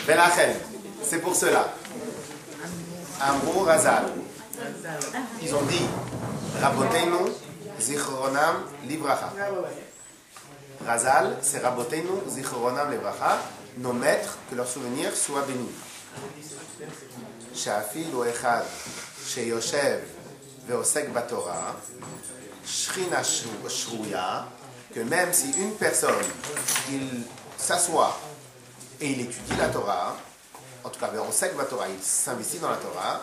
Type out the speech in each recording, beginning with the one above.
Velachem, c'est pour cela. Amrou Razal. Ils ont dit Raboteinu Zichronam Libracha. Razal, c'est Raboteinu Zichronam Libracha. Nos maîtres, que leur souvenir soit béni. Shafil ou Echad, Sheyoshev, Veosek Batora, Shrina Shruya, que même si une personne, il s'assoit et il étudie la Torah, en tout cas, Veosek Batora, il s'investit dans la Torah,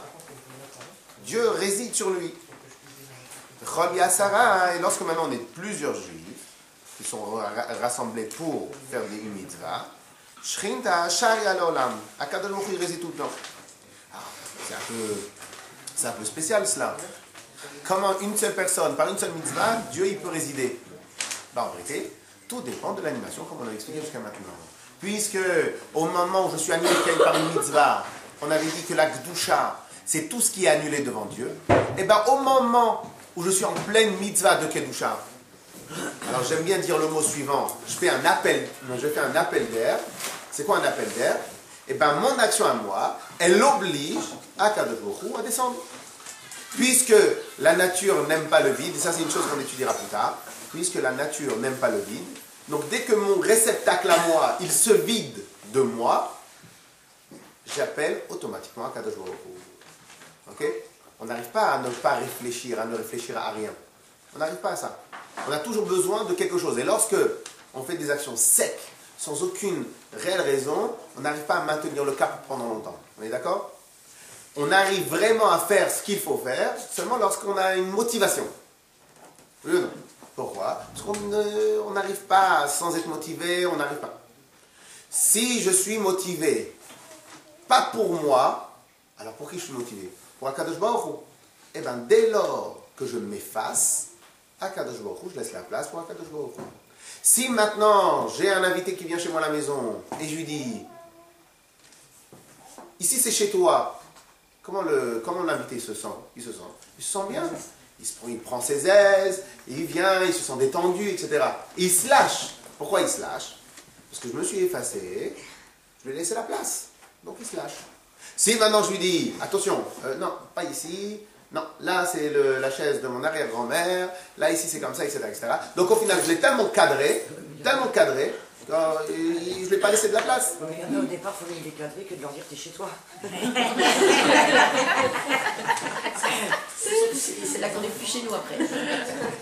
Dieu réside sur lui. Chol Yasara, et lorsque maintenant on est plusieurs juifs qui sont rassemblés pour faire des mitzvahs, Shrinta Sharia Lolam, Akadosh Baruch Hu réside tout le temps. C'est un peu spécial cela. Comment une seule personne, par une seule mitzvah, Dieu il peut résider? En vérité, tout dépend de l'animation, comme on l'a expliqué jusqu'à maintenant. Puisque au moment où je suis annulé par une mitzvah, on avait dit que la Gdusha, c'est tout ce qui est annulé devant Dieu. Et bien au moment où je suis en pleine mitzvah de Kedusha, alors j'aime bien dire le mot suivant, je fais un appel d'air. C'est quoi un appel d'air? Et bien mon action à moi, elle oblige Akadosh Baruch Hu à descendre. Puisque la nature n'aime pas le vide, et ça c'est une chose qu'on étudiera plus tard, puisque la nature n'aime pas le vide, donc dès que mon réceptacle à moi, il se vide de moi, j'appelle automatiquement Akadosh Baruch Hu. Ok? On n'arrive pas à ne pas réfléchir, à ne réfléchir à rien. On n'arrive pas à ça. On a toujours besoin de quelque chose. Et lorsque on fait des actions secs, sans aucune réelle raison, on n'arrive pas à maintenir le cap pendant longtemps. On est d'accord? On arrive vraiment à faire ce qu'il faut faire seulement lorsqu'on a une motivation. Oui ou non? Pourquoi? Parce qu'on n'arrive pas sans être motivé, on n'arrive pas. Si je suis motivé, pas pour moi, alors pour qui je suis motivé? Pour Akadosh Baruch Hu. Eh bien, dès lors que je m'efface, Akadosh Baruch Hu, je laisse la place pour Akadosh Baruch Hu. Si maintenant j'ai un invité qui vient chez moi à la maison et je lui dis, ici c'est chez toi, comment l'invité se sent? Il se sent bien. Il prend ses aises, il vient, il se sent détendu, etc. Et il se lâche. Pourquoi il se lâche? Parce que je me suis effacé, je lui ai laissé la place. Donc il se lâche. Si maintenant je lui dis, attention, non, pas ici, non, là c'est la chaise de mon arrière-grand-mère, là ici c'est comme ça, etc., etc. Donc au final je l'ai tellement cadré, que je ne lui ai pas laissé de la place. Mais au départ, il faut les cadrer que de leur dire t'es chez toi. C'est là qu'on n'est plus chez nous après.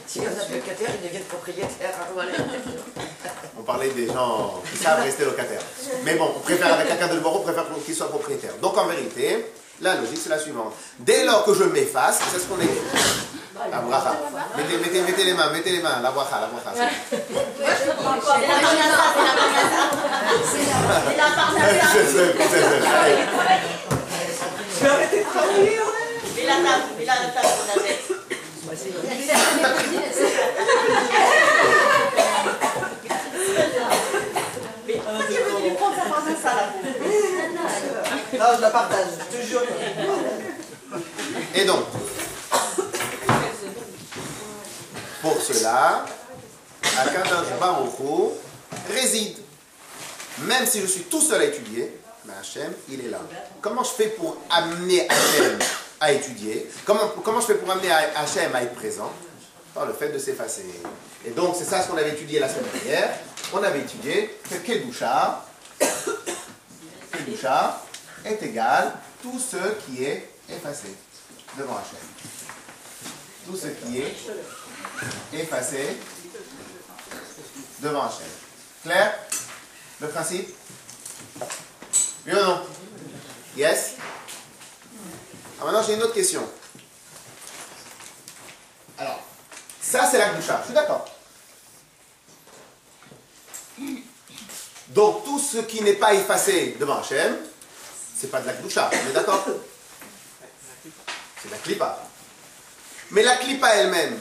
Si on a des locataires, ils deviennent propriétaires. Voilà. On parlait des gens qui savent rester locataires. Mais bon, on préfère avec quelqu'un de le on préfère qu'il soit propriétaire. Donc en vérité, la logique c'est la suivante. Dès lors que je m'efface, c'est ce qu'on est. La bracha. Mettez les mains, la bracha. Je sais. Je vais arrêter de travailler. Et la table qu'on avait. Non, je la partage, je te jure. Et donc, pour cela, Akadosh Baruch Hu réside. Même si je suis tout seul à étudier, mais Hachem, il est là. Comment je fais pour amener Hachem à étudier? Comment je fais pour amener Hachem à être présent? Par le fait de s'effacer. Et donc, c'est ça ce qu'on avait étudié la semaine dernière. On avait étudié que Kedusha est égal tout ce qui est effacé devant Hachem. Tout ce qui est effacé devant Hachem. Clair? Le principe? Oui ou non? Yes? Alors maintenant j'ai une autre question. Alors, ça c'est la Gdusha, je suis d'accord. Donc tout ce qui n'est pas effacé devant Hachem, c'est pas de la Gdusha, on est d'accord? C'est la Klippa. Mais la Klippa elle-même,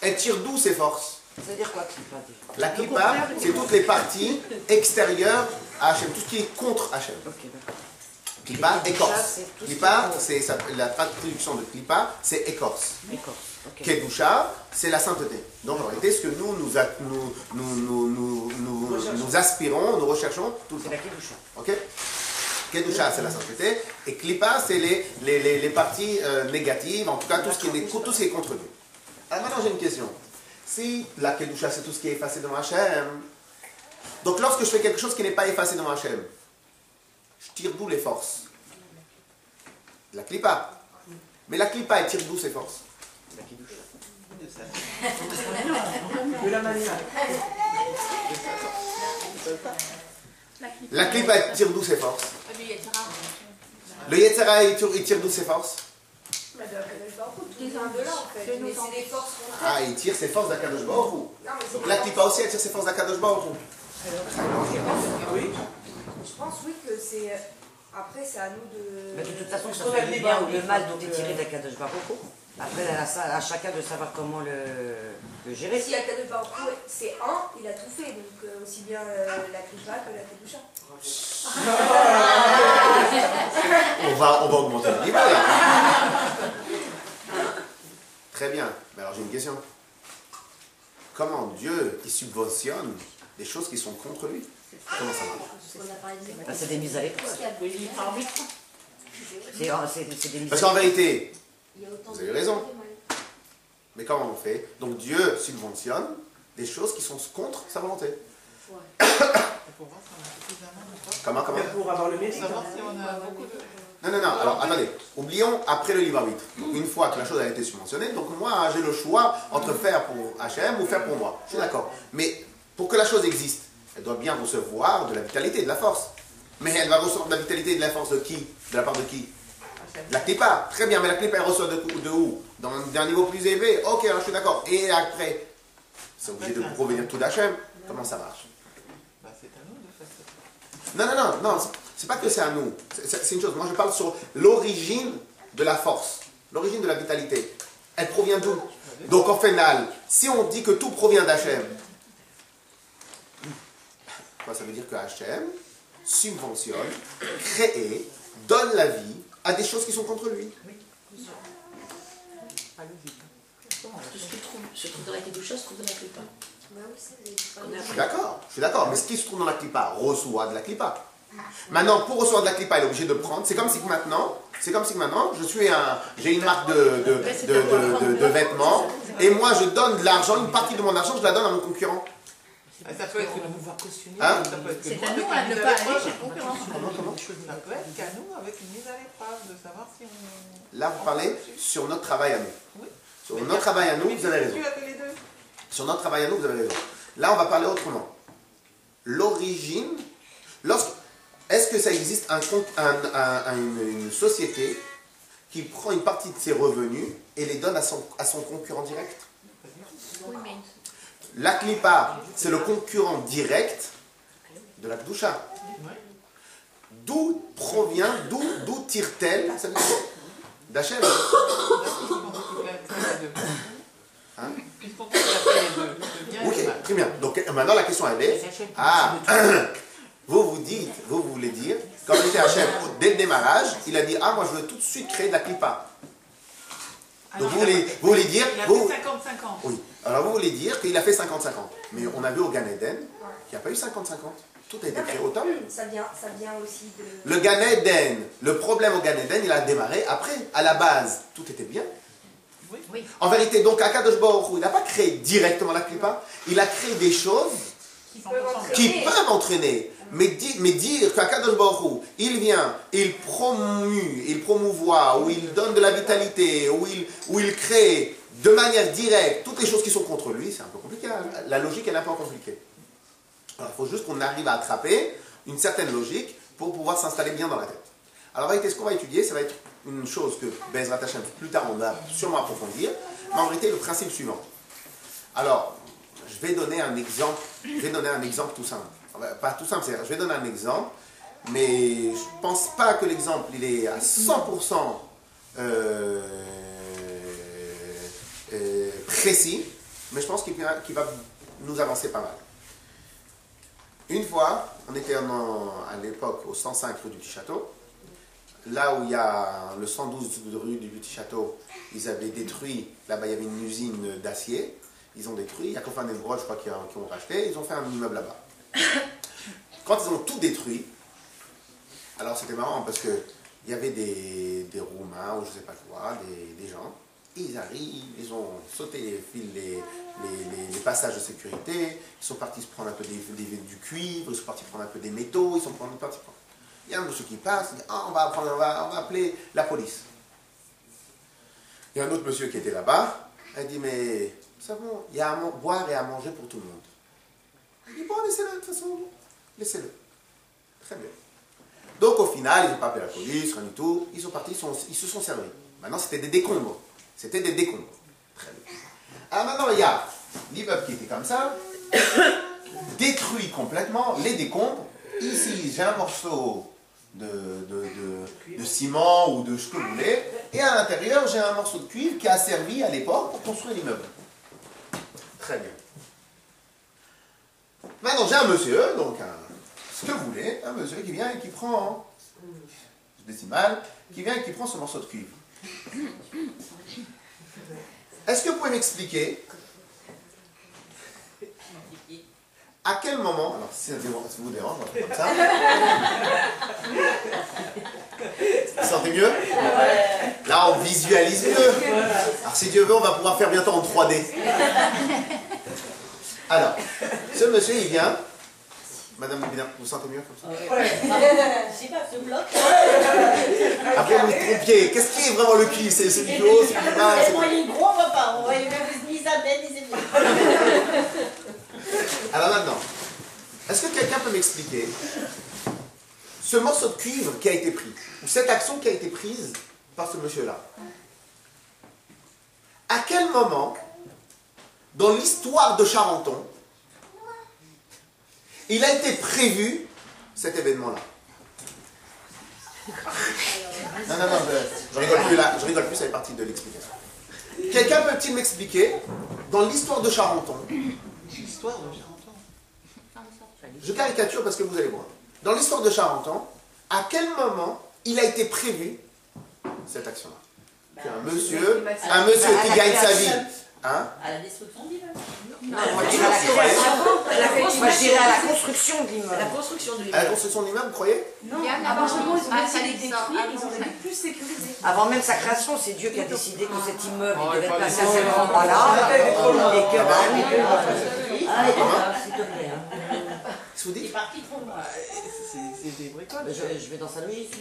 elle tire d'où ses forces? Ça veut dire quoi, Klippa? La Klippa, c'est toutes les parties extérieures à Hachem, tout ce qui est contre Hachem. Ok, d'accord. Klippa, écorce. Klippa, c'est la traduction de Klippa, c'est écorce. Écorce. Okay. Kedusha, c'est la sainteté. Donc en réalité, ce que nous aspirons, nous recherchons tout le temps. C'est la Kedusha. Ok? Kedusha, c'est la sainteté, et Klippa, c'est les parties négatives, en tout cas tout ce qui est contre Dieu. Alors maintenant j'ai une question. Si la Kedusha, c'est tout ce qui est effacé devant Hachem, donc lorsque je fais quelque chose qui n'est pas effacé devant Hachem, je tire d'où les forces? La Klippa. Mais la Klippa, elle tire d'où ses forces? De la manière. La Klippa, elle tire d'où ses forces? Le Yetzera, il tire d'où ses forces? Ah, il tire ses forces d'Akadosh Baruch Hu. Donc la Klippa aussi, elle tire ses forces d'Akadosh Baruch Hu. Oui. Je pense, oui, que c'est. Après, c'est à nous de. Mais de toute façon, que ça soit le bien ou le mal dont est tiré d'Akadosh Baruch Hu. Après, à chacun de savoir comment le gérer. Si Akadosh Baruch Hu, c'est un, il a tout fait. Donc, aussi bien la Klippa que la Kedusha. On va augmenter le niveau là. Très bien. Mais alors j'ai une question. Comment Dieu il subventionne des choses qui sont contre lui? Comment ça marche? C'est des mises à l'épreuve. C'est des mises Parce qu'en vérité, vous avez raison. Mais comment on fait? Donc Dieu subventionne des choses qui sont contre sa volonté. Comment? Pour avoir le mérite. Non. Alors, attendez. Oublions après le libre arbitre. Donc, une fois que la chose a été subventionnée, donc moi, j'ai le choix entre faire pour Hachem ou faire pour moi. Je suis d'accord. Mais pour que la chose existe, elle doit bien recevoir de la vitalité, de la force. Mais elle va recevoir de la vitalité et de la force de qui? De la part de qui? De la Klippa. Très bien, mais la Klippa, elle reçoit de où? D'un niveau plus élevé. Ok, alors je suis d'accord. Et après, c'est obligé de provenir tout d'Hachem. Comment ça marche? Non, c'est pas que c'est à nous. C'est une chose. Moi, je parle sur l'origine de la force, l'origine de la vitalité. Elle provient d'où? Donc, en final, si on dit que tout provient d'Hachem, ça veut dire que Hachem subventionne, crée, donne la vie à des choses qui sont contre lui. Tout ce qui se trouve dans la Kedusha se trouve dans la Klippa. Je suis d'accord, mais ce qui se trouve dans la Klippa reçoit de la Klippa. Maintenant, pour recevoir de la Klippa, il est obligé de prendre. C'est comme si que maintenant, j'ai une marque de vêtements, et moi je donne de l'argent, une partie de mon argent, je la donne à mon concurrent. Ça peut être une mouvoir cautionnée, Hein? ça peut être C'est à nous à ne pas aller chez le concurrent. Ça peut être qu'à nous avec une mise à l'épreuve, de savoir si on... Là, vous parlez sur notre travail à nous. Oui. Sur notre travail à nous, vous avez raison. Tu as fait les deux. Sur notre travail à nous, vous avez raison. Là, on va parler autrement. L'origine, est-ce que ça existe une société qui prend une partie de ses revenus et les donne à son concurrent direct? Oui, mais La Klippa, c'est le concurrent direct de la Kedusha. D'où provient, d'où tire-t-elle d'Hachem? Hein? Puisqu'on peut faire les deux, le bien et le Ok, mal. très bien. Donc maintenant la question elle est, vous voulez dire, quand il était Hachem, dès le démarrage, il a dit, moi je veux tout de suite créer de la Klippa. Donc vous voulez dire... Il a fait 50-50. Oui, alors vous voulez dire qu'il a fait 50-50. Mais on a vu au Gan Eden qu'il n'y a pas eu 50-50. Tout a été créé au top. Ça vient aussi de. Le Gan Eden, le problème au Gan Eden, il a démarré après. À la base, tout était bien. Oui. En vérité, donc, Akadosh Baruch Hu, il n'a pas créé directement la Klippa, il a créé des choses qui peuvent entraîner. Mais dire qu'Akadosh Baruch Hu, il vient, il promouvoit, ou il donne de la vitalité, ou il crée de manière directe toutes les choses qui sont contre lui, c'est un peu compliqué. La logique, elle est un peu compliquée. Alors, il faut juste qu'on arrive à attraper une certaine logique pour pouvoir s'installer bien dans la tête. Alors, en réalité, ce qu'on va étudier, ça va être une chose que Bezrat Hashem, plus tard, on va sûrement approfondir, mais en réalité, le principe suivant. Alors, je vais donner un exemple tout simple. Enfin, pas tout simple, c'est-à-dire, je vais donner un exemple, mais je ne pense pas que l'exemple, il est à 100% précis, mais je pense qu'il va nous avancer pas mal. Une fois, on était à l'époque au 105 rue du Petit Château, là où il y a le 112 rue du Petit Château, ils avaient détruit, là-bas il y avait une usine d'acier, ils ont détruit, il y a Kofan et Brod, je crois, qui ont racheté, ils ont fait un immeuble là-bas. Quand ils ont tout détruit, Alors c'était marrant parce que il y avait des Roumains ou je sais pas quoi, des gens, ils arrivent, ils ont sauté les passages de sécurité, ils sont partis se prendre un peu du cuivre, ils sont partis prendre un peu des métaux, ils sont partis prendre. Il y a un monsieur qui passe, il dit ah, on va appeler la police. Il y a un autre monsieur qui était là-bas, il dit mais c'est bon, il y a à boire et à manger pour tout le monde. Il dit bon, laissez-le, de toute façon, laissez-le. Très bien. Donc au final, ils n'ont pas appelé la police, rien du tout, ils sont partis, ils se sont servis. Maintenant c'était des décombres. C'était des décombres. Très bien. Alors maintenant il y a l'immeuble qui était comme ça, détruit complètement, les décombres. Ici j'ai un morceau de ciment ou de ce que vous voulez, et à l'intérieur j'ai un morceau de cuivre qui a servi à l'époque pour construire l'immeuble. Très bien. Maintenant j'ai un monsieur, donc ce que vous voulez, un monsieur qui vient et qui prend, je décide mal, qui vient et qui prend ce morceau de cuivre. Est-ce que vous pouvez m'expliquer à quel moment, alors si ça vous dérange, on va faire comme ça. Vous sentez mieux? Là on visualise mieux. Alors si Dieu veut, on va pouvoir faire bientôt en 3D. Alors, ce monsieur il vient. Madame Lubina, vous sentez mieux comme ça? Je sais pas, ce bloc. Après vous vous trompiez. Qu'est-ce qui est vraiment le cuivre? C'est du haut, c'est du bas? Moi, il est gros, on va pas. On va ni sa bête, ni ses bras. Alors maintenant, est-ce que quelqu'un peut m'expliquer ce morceau de cuivre qui a été pris, ou cette action qui a été prise par ce monsieur-là? À quel moment, dans l'histoire de Charenton, il a été prévu cet événement-là? Non, je rigole plus là, je rigole plus, ça fait partie de l'explication. Quelqu'un peut-il m'expliquer, dans l'histoire de Charenton, L'histoire de Charenton. je caricature parce que vous allez voir, dans l'histoire de Charenton, à quel moment il a été prévu cette action-là? Qu'un monsieur qui gagne sa vie. Hein? À la destruction de l'immeuble. Non, moi je dirais à la construction de l'immeuble. La construction de À la l'immeuble. construction de l'immeuble, vous croyez? Non, Il y a un apparemment, avant- ils ont Ah, essayé ça de existe, détruire, hein. ils ont été plus sécurisés. Avant même sa création, c'est Dieu qui a décidé que cet immeuble il devait pas passer les à cet gens. endroit-là. Et que Comment? s'il te plaît. Hein. Qu'est-ce que vous Il est dites? parti trop loin. C'est des bricoles. Je vais dans sa logique.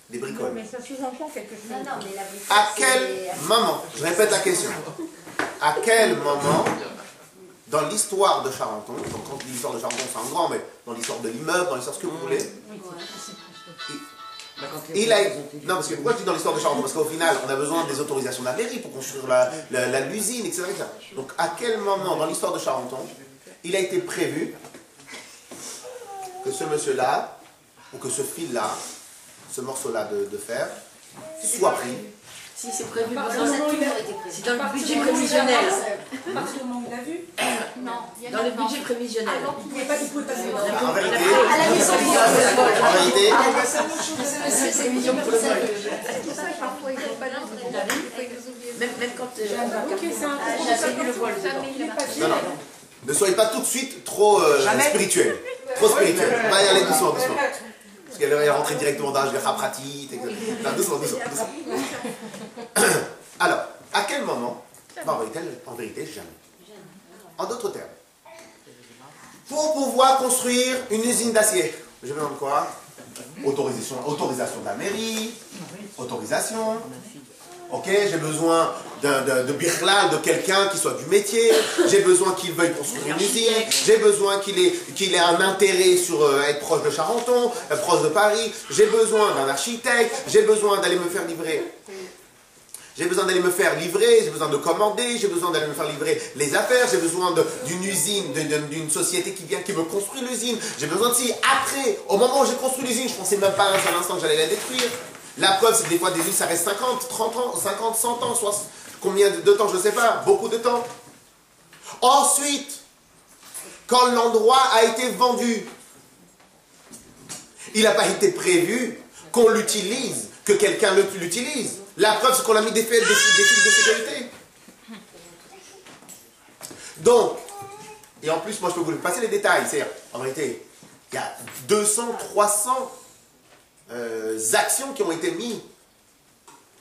Des bricoles. Mais ça sous-entend quelque chose. Non, non, mais la brique, À c'est- quel moment, je répète la question, à quel moment, dans l'histoire de Charenton, donc quand l'histoire de Charenton c'est en grand, mais dans l'histoire de l'immeuble, dans l'histoire de ce que vous voulez, il a... Non, parce que pourquoi je dis dans l'histoire de Charenton? Parce qu'au final, on a besoin des autorisations de la mairie pour construire l'usine, etc., etc. Donc à quel moment, dans l'histoire de Charenton, il a été prévu que ce monsieur-là, ou que ce fil-là, ce morceau-là de fer, soit pris? Si c'est prévu, Par dans exemple, cette il a- c'est dans le budget À prévisionnel. partir du moment où il a vu, Non, il y en Dans a le non. budget prévisionnel. il n'y a pas du tout de passer. En vérité, À la maison, en vérité, c'est millions pour le vol. Parfois, ils n'ont pas de Même quand. Ok, c'est un J'ai vu le vol. non, non, ne soyez pas tout de suite trop Jamais. spirituel. Trop spirituel. On va y aller doucement, doucement. Parce qu'elle va rentrer directement dans le Hapratit, etc. Non, doucement, doucement. Alors, à quel moment? En vérité, jamais. En d'autres termes, pour pouvoir construire une usine d'acier, j'ai besoin de quoi? Autorisation de la mairie, autorisation. Ok, j'ai besoin de birlal, de quelqu'un qui soit du métier. J'ai besoin qu'il veuille construire une usine. J'ai besoin qu'il ait un intérêt sur être proche de Charenton, proche de Paris. J'ai besoin d'un architecte. J'ai besoin d'aller me faire livrer. J'ai besoin d'aller me faire livrer, j'ai besoin de commander, j'ai besoin d'aller me faire livrer les affaires, j'ai besoin d'une usine, d'une société qui vient, qui me construit l'usine. J'ai besoin de si, après, au moment où j'ai construit l'usine, je pensais même pas un seul instant que j'allais la détruire. La preuve, c'est que des fois, des usines, ça reste 50, 30 ans, 50, 100 ans, soit combien de temps, je ne sais pas, beaucoup de temps. Ensuite, quand l'endroit a été vendu, il n'a pas été prévu qu'on l'utilise, que quelqu'un l'utilise. La preuve, c'est qu'on a mis des fils de sécurité. Donc, et en plus, moi, je peux vous passer les détails. C'est-à-dire, en vérité, il y a 200, 300 actions qui ont été mises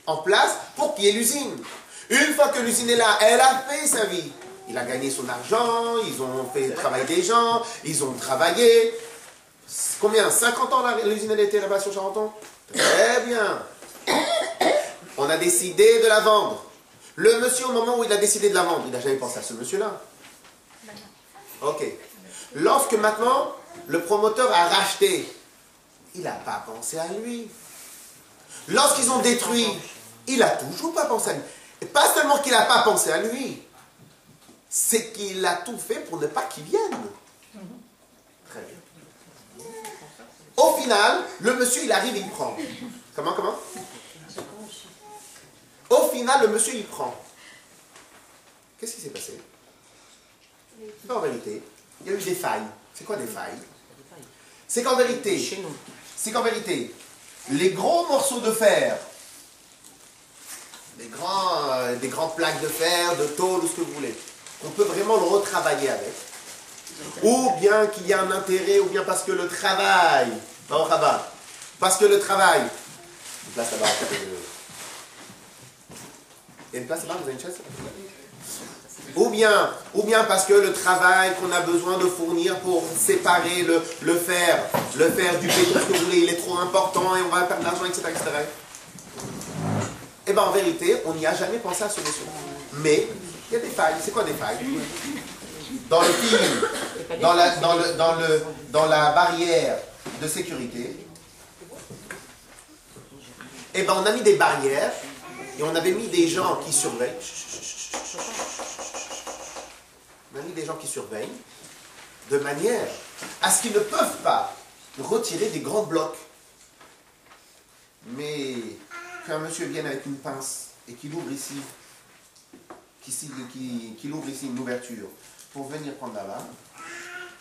en place pour qu'il y ait l'usine. Une fois que l'usine est là, elle a fait sa vie. Il a gagné son argent, ils ont fait travailler des gens, ils ont travaillé. Combien? 50 ans l'usine a été là-bas sur Charenton? Très bien. On a décidé de la vendre. Le monsieur, au moment où il a décidé de la vendre, il n'a jamais pensé à ce monsieur-là. Ok. Lorsque maintenant, le promoteur a racheté, il n'a pas pensé à lui. Lorsqu'ils ont détruit, il n'a toujours pas pensé à lui. Et pas seulement qu'il n'a pas pensé à lui, c'est qu'il a tout fait pour ne pas qu'il vienne. Très bien. Au final, le monsieur, il arrive et il prend. Comment? Au final, le monsieur, il prend. Qu'est-ce qui s'est passé? En vérité, il y a eu des failles. C'est quoi des failles? C'est qu'en vérité, les gros morceaux de fer, des grands plaques de fer, de tôle, ou ce que vous voulez, on peut vraiment le retravailler avec. Ou bien qu'il y a un intérêt, ou bien parce que le travail, parce que le travail, une place là-bas, il y a une place là-bas, vous avez une chaise? Ou bien parce que le travail qu'on a besoin de fournir pour séparer le fer du béton, ce que vous voulez, il est trop important et on va perdre de l'argent, etc., etc. Eh bien, en vérité, on n'y a jamais pensé à ce monsieur. Mais, il y a des failles. C'est quoi des failles? Dans le fil, dans la barrière de sécurité, eh bien, on a mis des barrières et on avait mis des gens qui surveillent. On a mis des gens qui surveillent de manière à ce qu'ils ne peuvent pas retirer des grands blocs. Mais qu'un monsieur vienne avec une pince et qu'il ouvre ici, qu'il ouvre ici une ouverture pour venir prendre là-bas,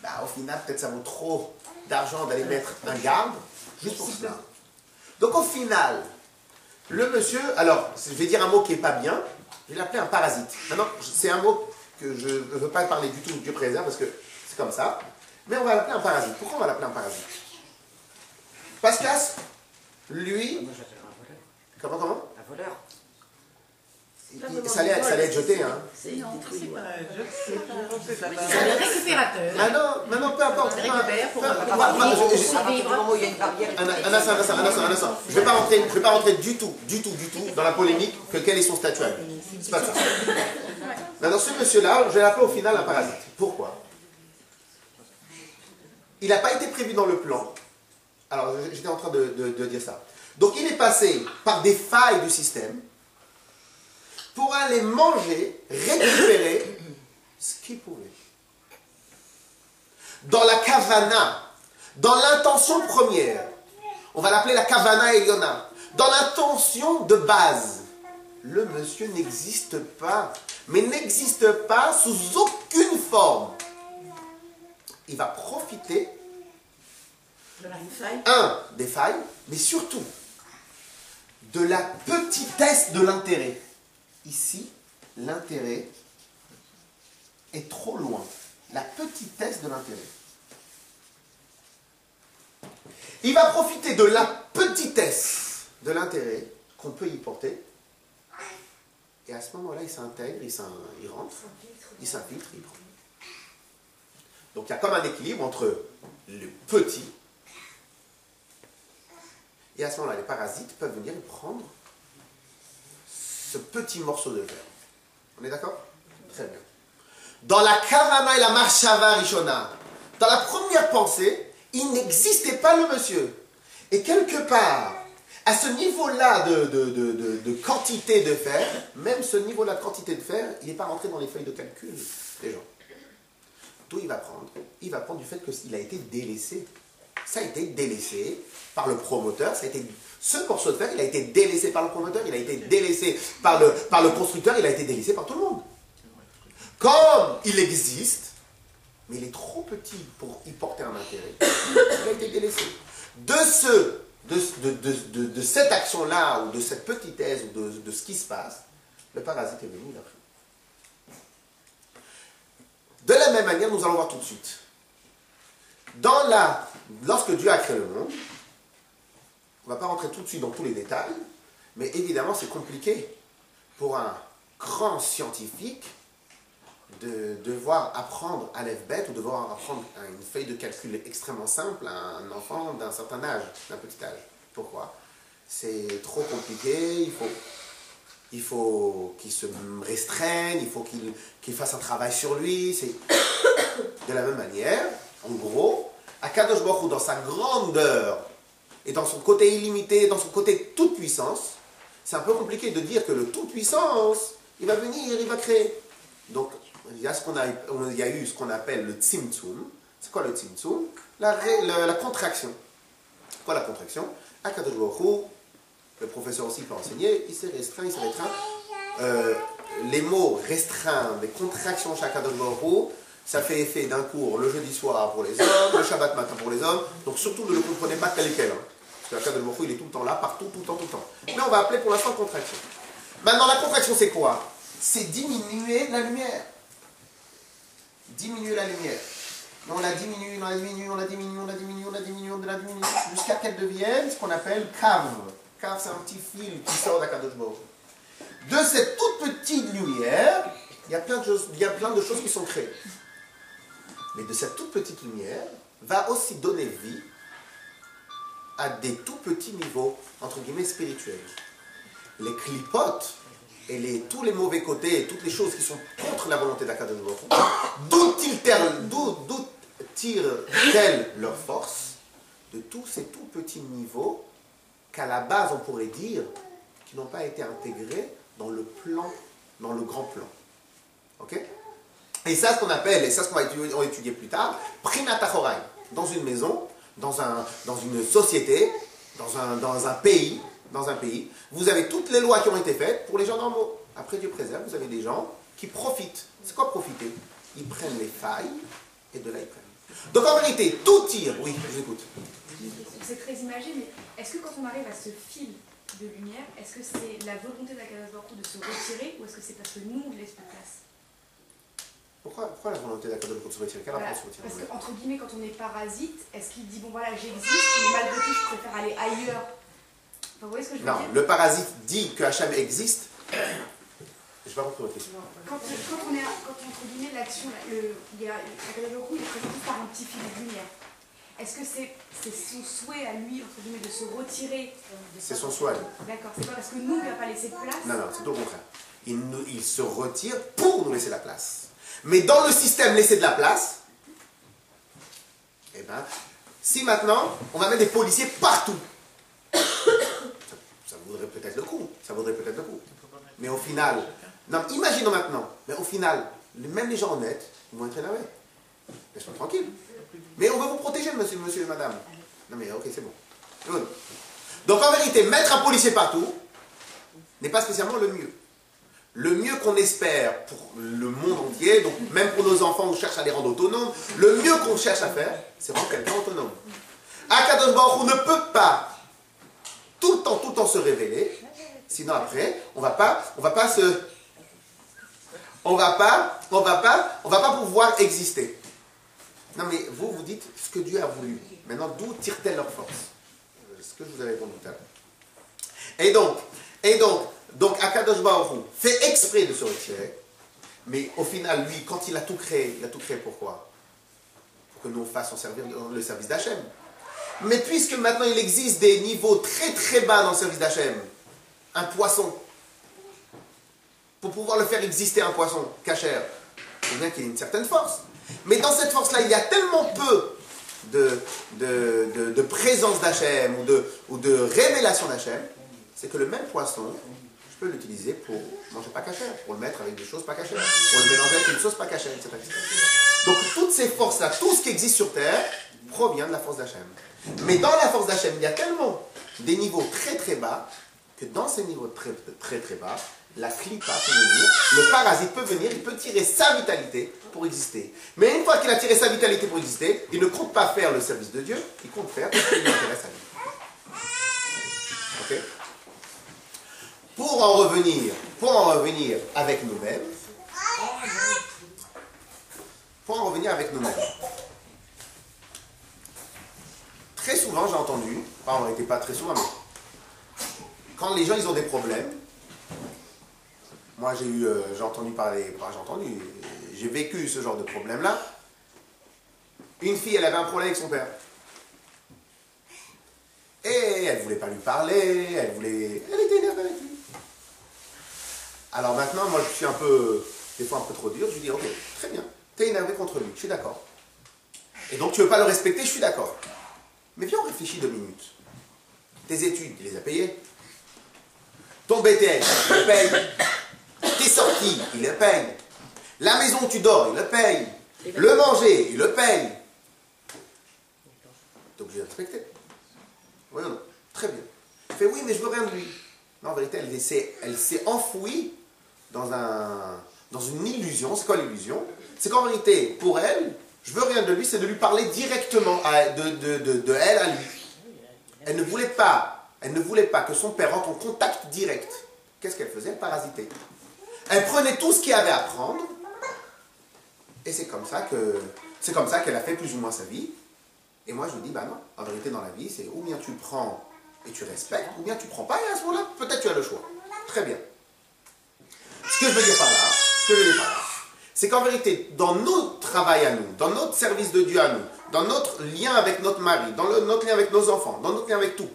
bah, au final, peut-être ça vaut trop d'argent d'aller mettre un garde juste pour cela. Donc au final, le monsieur, alors je vais dire un mot qui n'est pas bien, je vais l'appeler un parasite. Maintenant, c'est un mot que je ne veux pas parler du tout, Dieu préserve, parce que c'est comme ça, mais on va l'appeler un parasite. Pourquoi on va l'appeler un parasite? Parce que lui... Comment? Un voleur. Ça allait être jeté, hein. C'est détruit, ouais. C'est le récupérateur. Ah non, peu importe. Il récupère pour À partir du moment où il y a une barrière... Un instant. Je ne vais pas rentrer du tout dans la polémique que quel est son statut à lui. C'est pas ça. Maintenant, ce monsieur-là, je vais l'appeler au final un parasite. Pourquoi? Il n'a pas été prévu dans le plan. Alors, j'étais en train de dire ça. Donc, il est passé par des failles du système pour aller manger, récupérer ce qu'il pouvait. Dans la kavana, dans l'intention première, on va l'appeler la kavana Eliona, dans l'intention de base, le monsieur n'existe pas, mais n'existe pas sous aucune forme. Il va profiter, des failles, mais surtout de la petitesse de l'intérêt. Ici, l'intérêt est trop loin. La petitesse de l'intérêt. Il va profiter de la petitesse de l'intérêt qu'on peut y porter. Et à ce moment-là, il s'intègre, il rentre, il s'infiltre, il prend. Donc il y a comme un équilibre entre le petit. Et à ce moment-là, les parasites peuvent venir prendre ce petit morceau de verre. On est d'accord? Très bien. Dans la Kavana et la Marshava Rishona, dans la première pensée, il n'existait pas le monsieur. Et quelque part, à ce niveau-là de quantité de fer, même ce niveau-là de quantité de fer, il n'est pas rentré dans les feuilles de calcul des gens. D'où il va prendre? Il va prendre du fait qu'il a été délaissé. Ça a été délaissé par le promoteur, ce morceau de fer, il a été délaissé par le promoteur, il a été délaissé par le constructeur, il a été délaissé par tout le monde. Comme il existe, mais il est trop petit pour y porter un intérêt, il a été délaissé. De cette action-là, ou de cette petitesse, ou de ce qui se passe, le parasite est venu, il a pris. De la même manière, nous allons voir tout de suite. Lorsque Dieu a créé le monde, On ne va pas rentrer tout de suite dans tous les détails, mais évidemment, c'est compliqué pour un grand scientifique de devoir apprendre à l'alphabet ou devoir apprendre une feuille de calcul extrêmement simple à un enfant d'un certain âge, d'un petit âge. Pourquoi? C'est trop compliqué, il faut qu'il se restreigne, il faut qu'il fasse un travail sur lui. C'est de la même manière, en gros, Akadosh Baruch Hu, dans sa grandeur et dans son côté illimité, dans son côté toute puissance, c'est un peu compliqué de dire que le toute puissance, il va venir, il va créer. Donc, il y a eu ce qu'on appelle le tzimtzum. C'est quoi le tzimtzum? La contraction. Quoi la contraction? Akadosh Baruch Hu, le professeur aussi peut enseigner, il s'est restreint, les mots restreints, des contractions chez Akadosh Baruch Hu, ça fait effet d'un cours le jeudi soir pour les hommes, le Shabbat matin pour les hommes, donc surtout ne le comprenez pas tel quel. Parce que Akadosh Baruch Hu, il est tout le temps là, partout, tout le temps, tout le temps. Mais on va appeler pour l'instant contraction. Maintenant, la contraction, c'est quoi? C'est diminuer la lumière. Diminuer la lumière. On la diminue, on la diminue, on la diminue, on la diminue, on la diminue, on la diminue, jusqu'à qu'elle devienne ce qu'on appelle cave. Cave, c'est un petit fil qui sort d'Akadosh Baruch Hu. De cette toute petite lumière, il y a plein de choses qui sont créées. Mais de cette toute petite lumière, va aussi donner vie à des tout petits niveaux, entre guillemets, spirituels. Les clipotes et tous les mauvais côtés et toutes les choses qui sont contre la volonté d'Akadosh Baruch Hu, d'où tirent-elles leur force? De tous ces tout petits niveaux qu'à la base on pourrait dire qui n'ont pas été intégrés dans le plan, dans le grand plan. Ok? Et ça, ce qu'on appelle, et ça, ce qu'on va étudier plus tard, Prina Tachorai, dans une maison, dans une société, dans un pays, vous avez toutes les lois qui ont été faites pour les gens normaux. Après, Dieu préserve, vous avez des gens qui profitent. C'est quoi profiter? Ils prennent les failles et de là ils prennent. Donc en vérité, tout tire. Oui, je vous écoute. C'est très imagé, mais est-ce que quand on arrive à ce fil de lumière, est-ce que c'est la volonté d'Akadosh Baruch Hu de se retirer ou est-ce que c'est parce que nous, on ne laisse pas place? Pourquoi la volonté d'Akadosh Baruch Hu de se retirer? Quel rapport se retirer? Parce qu'entre guillemets, quand on est parasite, est-ce qu'il dit, bon voilà, j'existe, mais malgré tout, je préfère aller ailleurs? Enfin, vous voyez ce que je veux dire? Non, le parasite dit que Hachem existe. Je n'ai pas compris votre question. Quand entre guillemets, l'action, Akadosh Baruch Hu, il est présenté par un petit fil de lumière. Est-ce que c'est son souhait à lui, entre guillemets, de se retirer? C'est son souhait. D'accord, c'est pas parce que nous, on ne lui a pas laissé de place? Non, c'est tout le contraire. Il se retire pour nous laisser la place. Mais dans le système laisser de la place, eh bien, si maintenant, on va mettre des policiers partout, ça vaudrait peut-être le coup. Mais au final, non, imaginons maintenant, mais au final, même les gens honnêtes, ils vont être énervés. Laisse-moi tranquille. Mais on veut vous protéger, monsieur et madame. Non mais ok, c'est bon. Good. Donc en vérité, mettre un policier partout n'est pas spécialement le mieux. Le mieux qu'on espère pour le monde entier, donc même pour nos enfants, on cherche à les rendre autonomes, le mieux qu'on cherche à faire, c'est rendre quelqu'un autonome. Akadosh Baruch Hu ne peut pas tout le temps se révéler, sinon après, on va pas pouvoir exister. Non mais vous dites ce que Dieu a voulu. Maintenant, d'où tire-t-elle leur force? Ce que je vous avais répondu tout à l'heure. Et donc Akadosh Baruch Hu fait exprès de se retirer, mais au final, lui, quand il a tout créé pourquoi? Pour que nous on fasse le service d'Hachem. Mais puisque maintenant il existe des niveaux très très bas dans le service d'Hachem, un poisson, pour pouvoir le faire exister un poisson kasher, il faut bien qu'il ait une certaine force. Mais dans cette force-là, il y a tellement peu de présence d'Hachem ou de révélation d'Hachem, c'est que le même poisson, je peux l'utiliser pour manger pas kasher, pour le mettre avec des choses pas kasher, pour le mélanger avec une sauce pas kasher, etc. Donc toutes ces forces-là, tout ce qui existe sur Terre, provient de la force d'Hachem. Mais dans la force d'Hachem, il y a tellement des niveaux très très bas, que dans ces niveaux très très très bas, la clipa peut venir, le parasite peut venir, il peut tirer sa vitalité pour exister. Mais une fois qu'il a tiré sa vitalité pour exister, il ne compte pas faire le service de Dieu, il compte faire ce qui lui intéresse à lui. Ok? Pour en revenir avec nous-mêmes, très souvent j'ai entendu, enfin en réalité pas très souvent, mais quand les gens ils ont des problèmes, moi j'ai entendu parler, enfin, j'ai vécu ce genre de problème-là. Une fille, elle avait un problème avec son père. Et elle ne voulait pas lui parler, elle était énervée avec lui. Alors maintenant, moi je suis des fois un peu trop dur, je lui dis, ok, très bien, t'es énervé contre lui, je suis d'accord. Et donc tu ne veux pas le respecter, je suis d'accord. Mais viens, on réfléchit 2 minutes. Tes études, il les a payées. Ton BTS, il le paye. Tes sorties, il le paye. La maison où tu dors, il le paye. Le manger, il le paye. T'es obligé de respecter. Oui ou non? Très bien. Elle fait oui, mais je veux rien de lui. Non, en vérité, elle s'est enfouie dans une illusion. C'est quoi l'illusion? C'est qu'en vérité, pour elle, je veux rien de lui, c'est de lui parler directement de elle à lui. Elle ne voulait pas que son père rentre en contact direct. Qu'est-ce qu'elle faisait? Elle parasitait. Elle prenait tout ce qu'il y avait à prendre, et c'est comme ça qu'elle a fait plus ou moins sa vie. Et moi je lui dis, bah non, en vérité dans la vie, c'est ou bien tu prends et tu respectes, ou bien tu prends pas, et à ce moment-là, peut-être tu as le choix. Très bien. Ce que je veux dire par là, c'est qu'en vérité, dans notre travail à nous, dans notre service de Dieu à nous, dans notre lien avec notre mari, dans notre lien avec nos enfants, dans notre lien avec tout,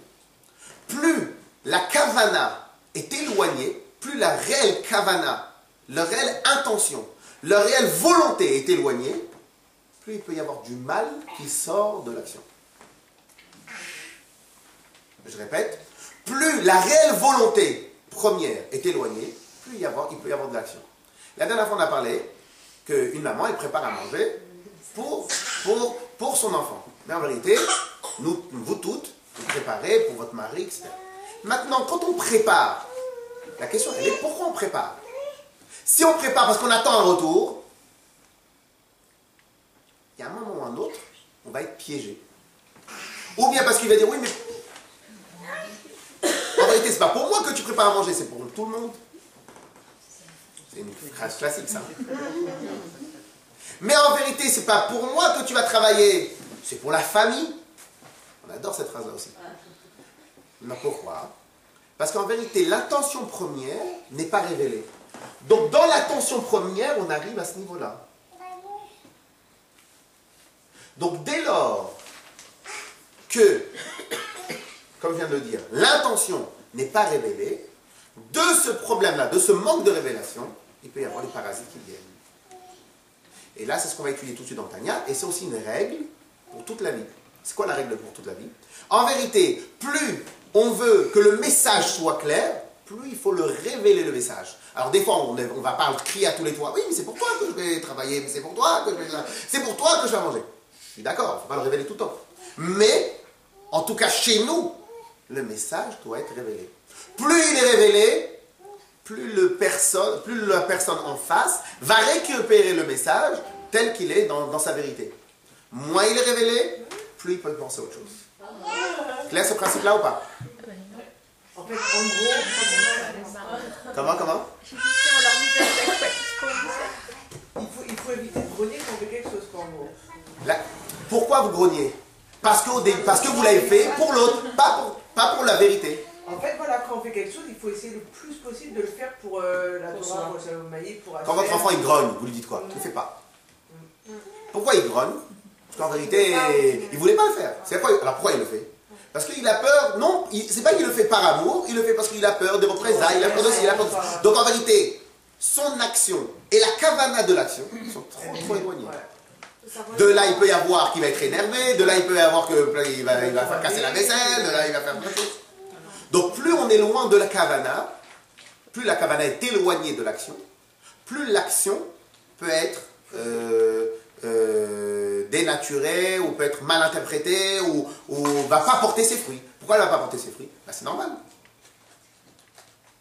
plus la kavana est éloignée, plus la réelle kavana, la réelle intention, la réelle volonté est éloignée, plus il peut y avoir du mal qui sort de l'action. Je répète, plus la réelle volonté première est éloignée, plus il peut y avoir de l'action. La dernière fois, on a parlé qu'une maman, elle prépare à manger pour son enfant. Mais en vérité, vous toutes, vous préparez pour votre mari, etc. Maintenant, quand on prépare, la question, elle est pourquoi on prépare? Si on prépare parce qu'on attend un retour, il y a un moment ou un autre, on va être piégé. Ou bien parce qu'il va dire, oui, mais en vérité, c'est pas pour moi que tu prépares à manger, c'est pour tout le monde. C'est une phrase classique, ça. Mais en vérité, c'est pas pour moi que tu vas travailler, c'est pour la famille. On adore cette phrase-là aussi. Mais pourquoi? Parce qu'en vérité, l'intention première n'est pas révélée. Donc, dans l'intention première, on arrive à ce niveau-là. Donc, dès lors que, comme je viens de le dire, l'intention n'est pas révélée, de ce problème-là, de ce manque de révélation, il peut y avoir des parasites qui viennent. Et là, c'est ce qu'on va étudier tout de suite dans Tanya, et c'est aussi une règle pour toute la vie. C'est quoi la règle pour toute la vie? En vérité, plus on veut que le message soit clair, plus il faut le révéler, le message. Alors des fois, on va pas crier à tous les toits, oui, mais c'est pour toi que je vais travailler, mais c'est pour toi que je vais... C'est pour toi que je vais manger. Je suis d'accord, il ne faut pas le révéler tout le temps. Mais, en tout cas chez nous, le message doit être révélé. Plus il est révélé, plus la personne en face va récupérer le message tel qu'il est dans sa vérité. Moins il est révélé, plus il peut penser à autre chose. Clair ce principe-là ou pas? En fait, en gros, Comment il faut éviter de grogner quand on fait quelque chose, en gros. Pourquoi vous grognez? Parce que vous l'avez fait pour l'autre, pas pour la vérité. En fait, voilà, quand on fait quelque chose, il faut essayer le plus possible de le faire pour la Torah, pour le Shalom Maïd, pour Quand votre enfant il grogne, vous lui dites quoi? Tu ne le fais pas. Pourquoi il grogne? Parce qu'en vérité, il ne voulait pas le faire. Alors pourquoi il le fait? Parce qu'il a peur. Non, c'est pas qu'il le fait par amour, il le fait parce qu'il a peur des représailles, il a peur de ci, il a peur de ça. Donc en vérité, son action et la kavana de l'action sont trop éloignés. De là, il peut y avoir qui va être énervé, de là, il peut y avoir qu'il va faire casser la vaisselle, de là, il va faire plein de choses. Donc plus on est loin de la kavana, plus la kavana est éloignée de l'action, plus l'action peut être dénaturée, ou peut être mal interprétée, ou ne va pas porter ses fruits. Pourquoi elle ne va pas porter ses fruits? Ben, c'est normal.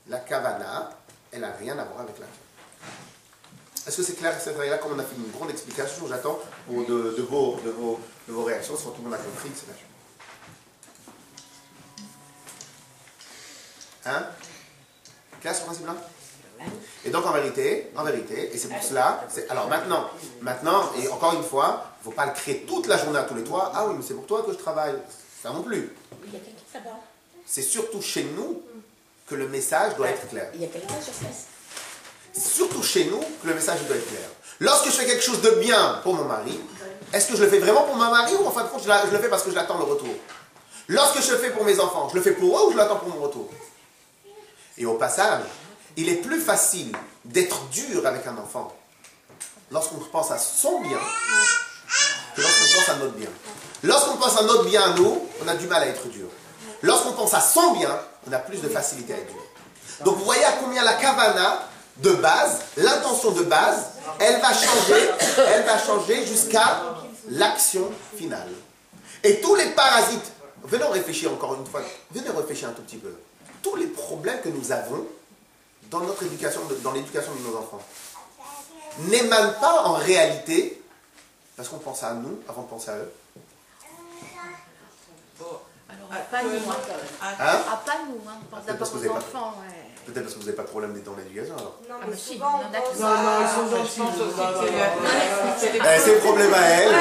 La kavana, elle n'a rien à voir avec l'action. Est-ce que c'est clair cette année-là, comme on a fait une grande explication, j'attends de vos réactions, si tout le monde a compris, c'est là. Hein? Clair ce principe-là? Et donc en vérité, et c'est pour cela, alors maintenant, et encore une fois, il ne faut pas le créer toute la journée à tous les toits. Ah oui, mais c'est pour toi que je travaille. ça non plus. Il y a quelqu'un là-bas. C'est surtout chez nous que le message doit être clair. Il y a quelqu'un sur place. C'est surtout chez nous que le message doit être clair. Lorsque je fais quelque chose de bien pour mon mari, est-ce que je le fais vraiment pour mon mari ou en fin de compte je le fais parce que je l'attends le retour? Lorsque je le fais pour mes enfants, je le fais pour eux ou je l'attends pour mon retour? Et au passage, il est plus facile d'être dur avec un enfant lorsqu'on pense à son bien que lorsqu'on pense à notre bien. Lorsqu'on pense à notre bien à nous, on a du mal à être dur. Lorsqu'on pense à son bien, on a plus de facilité à être dur. Donc vous voyez à combien la kavana de base, l'intention de base, elle va changer jusqu'à l'action finale. Et tous les parasites, venez réfléchir encore une fois, venez réfléchir un tout petit peu. Tous les problèmes que nous avons dans notre éducation, dans l'éducation de nos enfants, n'émanent pas en réalité parce qu'on pense à nous avant de penser à eux. Alors, pas nous, hein. Hein? Ah, pas nous, hein. On pense Peut-être parce d'abord que vous aux avez pas- enfants, ouais. Peut-être parce que vous n'avez pas de problème dans l'éducation alors. Non, Ah, mais mais si, souvent, il y en a qui- Non, non, ils sont gentils. Je pense aussi que c'est des C'est le problème à elle.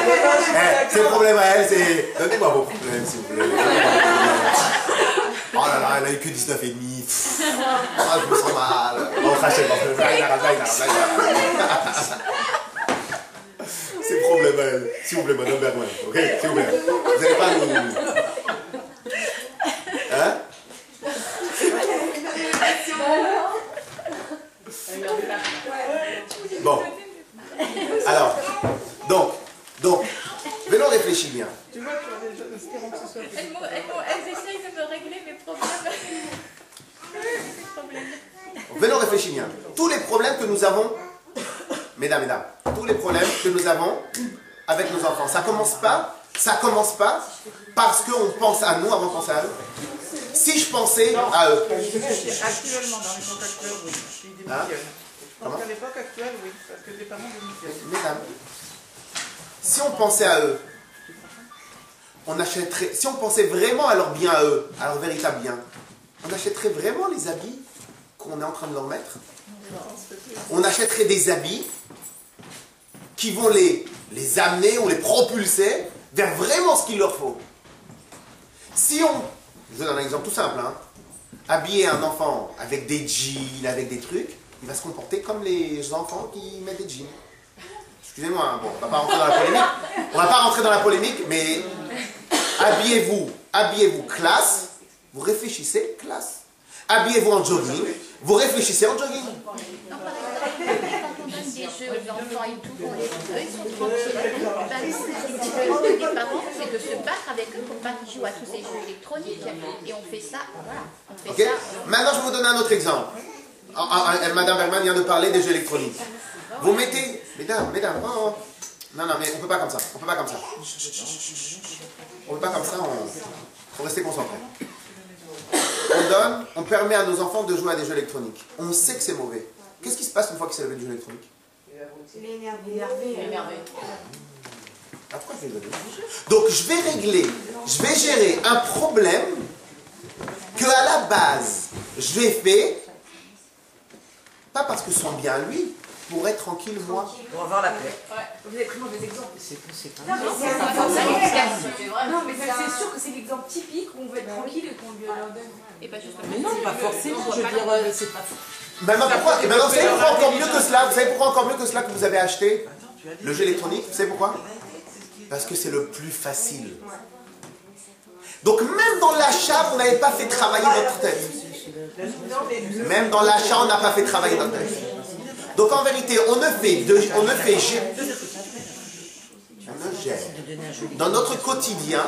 C'est le problème à elle, c'est... Donnez-moi vos problèmes, s'il vous plaît. Oh là là, elle a eu que 19,5. Ah, je me sens mal. Oh, crachez pas. C'est le problème à elle. S'il vous plaît, madame Bergman. Ok? S'il vous plaît. Vous n'allez pas nous... Hein? Bon. Alors, donc, venons réfléchir bien. Tu vois, tu as déjà espérons que ce soit Elles essayent de me régler mes problèmes. Venons réfléchir bien. Tous les problèmes que nous avons, mesdames, tous les problèmes que nous avons avec nos enfants, ça commence pas parce qu'on pense à nous avant de penser à eux. Si je pensais à eux. actuellement dans l'époque actuelle, oui. Ils démissionnent. Hein? Je pense qu'à l'époque actuelle, oui, parce que les parents démissionnent. Mesdames, si on pensait à eux, on achèterait, si on pensait vraiment à leur bien à eux, à leur véritable bien, on achèterait vraiment les habits qu'on est en train de leur mettre. On achèterait des habits qui vont les amener ou les propulser vers vraiment ce qu'il leur faut. Si on, je vous donne un exemple tout simple, hein, habiller un enfant avec des jeans, avec des trucs, il va se comporter comme les enfants qui mettent des jeans. Excusez-moi, hein, bon, on va pas rentrer dans la polémique. On va pas rentrer dans la polémique, mais habillez-vous classe, vous réfléchissez classe. Habillez-vous en jogging, vous réfléchissez en jogging. Non, par exemple, quand on donne des jeux aux enfants et tout, eux, ils sont tranquilles. Ce qu'ils veulent des parents, c'est de se battre avec eux pour pas qu'ils jouent à tous ces jeux électroniques. Et on fait ça, voilà. On fait Ok. ça. Maintenant, je vais vous donner un autre exemple. Madame Bergman vient de parler des jeux électroniques. Vous mettez... Mesdames, oh. Non, mais on ne peut pas comme ça. On ne peut pas comme ça. On ne peut pas comme ça, faut rester concentré. On permet à nos enfants de jouer à des jeux électroniques. On sait que c'est mauvais. Qu'est-ce qui se passe une fois qu'ils s'élèvent du jeu électronique? Il est énervé. Ah, pourquoi je vais le dire? Donc je vais gérer un problème que à la base, je l'ai fait, pas parce que son bien lui, pour être tranquille moi. Pour avoir la paix. Vous avez pris mauvais exemple. C'est pas Non, mais mal. c'est pas forcément. Non, mais c'est sûr que c'est l'exemple typique où on veut être tranquille et qu'on lui leur donne. Et pas juste Mais non, pas forcément. Je veux dire, c'est pas Maintenant, pourquoi, et maintenant, vous savez pourquoi encore mieux que cela? Vous savez pourquoi encore mieux que cela que vous avez acheté le jeu électronique? Vous savez pourquoi? Parce que c'est le plus facile. Donc même dans l'achat, vous n'avez pas fait travailler votre tête. Même dans l'achat, on n'a pas fait travailler notre tête. Donc en vérité, on ne gère dans notre quotidien,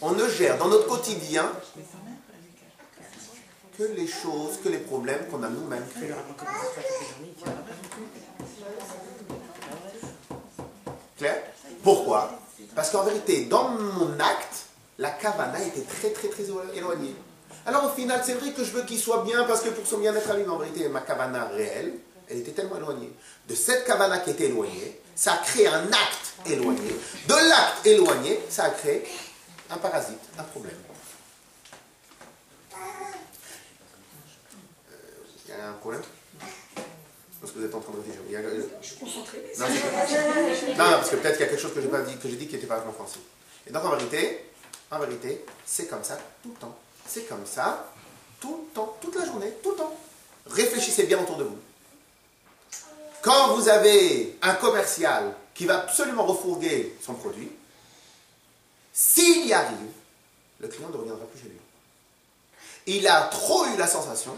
on ne gère dans notre quotidien que les choses, que les problèmes qu'on a nous-mêmes créés. Clair? Pourquoi? Parce qu'en vérité, dans mon acte, la kavana était très éloignée. Alors au final, c'est vrai que je veux qu'il soit bien parce que pour son bien-être à lui, mais en vérité, ma kavana réelle, elle était tellement éloignée. De cette kavana qui était éloignée, ça a créé un acte éloigné. De l'acte éloigné, ça a créé un parasite, un problème. Il y a un problème? Parce que vous êtes en train de réfléchir. Je suis concentrée. Non, parce que peut-être qu'il y a quelque chose que j'ai pas dit, que j'ai dit qui n'était pas compréhensible. Et donc en vérité, En vérité, c'est comme ça tout le temps. C'est comme ça tout le temps, toute la journée, tout le temps. Réfléchissez bien autour de vous. Quand vous avez un commercial qui va absolument refourguer son produit, s'il y arrive, le client ne reviendra plus chez lui. Il a trop eu la sensation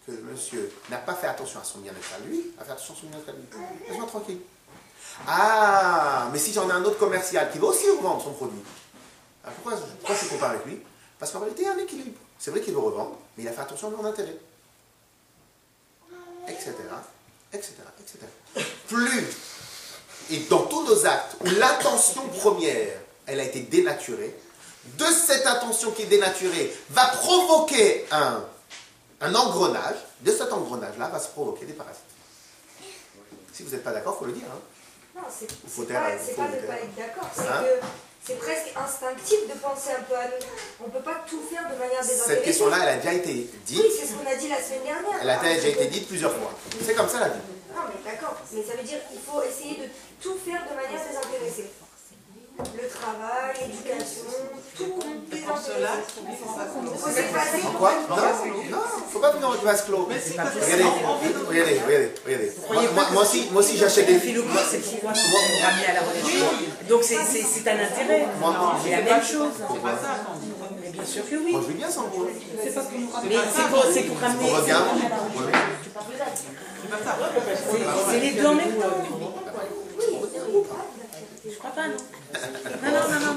que le monsieur n'a pas fait attention à son bien-être à lui, a fait attention à son bien-être à lui. Laisse-moi tranquille. Ah, mais si j'en ai un autre commercial qui va aussi revendre son produit, alors pourquoi je compare avec lui? Parce qu'en réalité, il y a un équilibre. C'est vrai qu'il veut revendre, mais il a fait attention à mon intérêt. Etc. Etc. Etc. Plus, et dans tous nos actes, où l'intention première, elle a été dénaturée, de cette intention qui est dénaturée, va provoquer un engrenage, de cet engrenage-là va se provoquer des parasites. Si vous n'êtes pas d'accord, il faut le dire. Hein. Non, c'est pas de ne pas être d'accord, c'est que c'est presque instinctif de penser un peu à nous. On ne peut pas tout faire de manière désintéressée. Cette question-là, elle a déjà été dite. Oui, c'est ce qu'on a dit la semaine dernière. Elle a déjà été dite plusieurs fois. C'est comme ça la vie. Non, mais d'accord. Mais ça veut dire qu'il faut essayer de tout faire de manière désintéressée. Le travail, l'éducation, tout désintéressé. Quoi? Non, non, faut pas venir en vase clos. Regardez. Moi aussi j'achète des films. C'est pouvoir nous ramener à la religion. Donc c'est un intérêt. C'est la même chose. C'est pas ça qu'on dit. Mais bien sûr que oui. Moi je vis bien sans vous. Mais c'est pour ramener. Regarde. C'est pas ça. C'est les deux en même temps. Je crois pas, non. Non.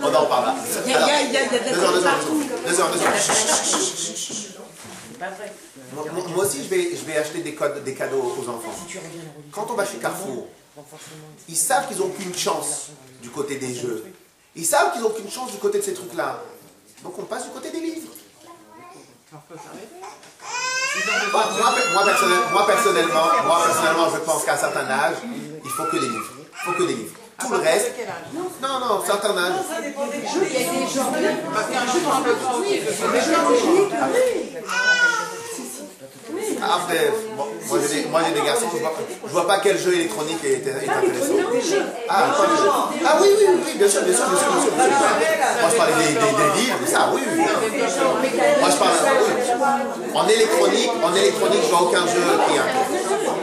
On en parlera. Il y a de la Deux heures. C'est pas vrai. Moi aussi je vais acheter des cadeaux aux enfants. Quand on va chez Carrefour, ils savent qu'ils n'ont aucune chance du côté des jeux. Ils savent qu'ils n'ont aucune chance du côté de ces trucs-là. Donc on passe du côté des livres. Moi personnellement, je pense qu'à un certain âge, il faut que des livres. Il faut que des livres. Tout le reste. Non, certain âge. Ça dépend des jeux. Il y a des jeux. Après, bon, moi j'ai des garçons, je vois pas quel jeu électronique est intéressant. Ah oui, bien sûr. Moi je parlais des livres, ça, oui. Moi je parle, oui. En électronique, je vois aucun jeu qui est intéressant.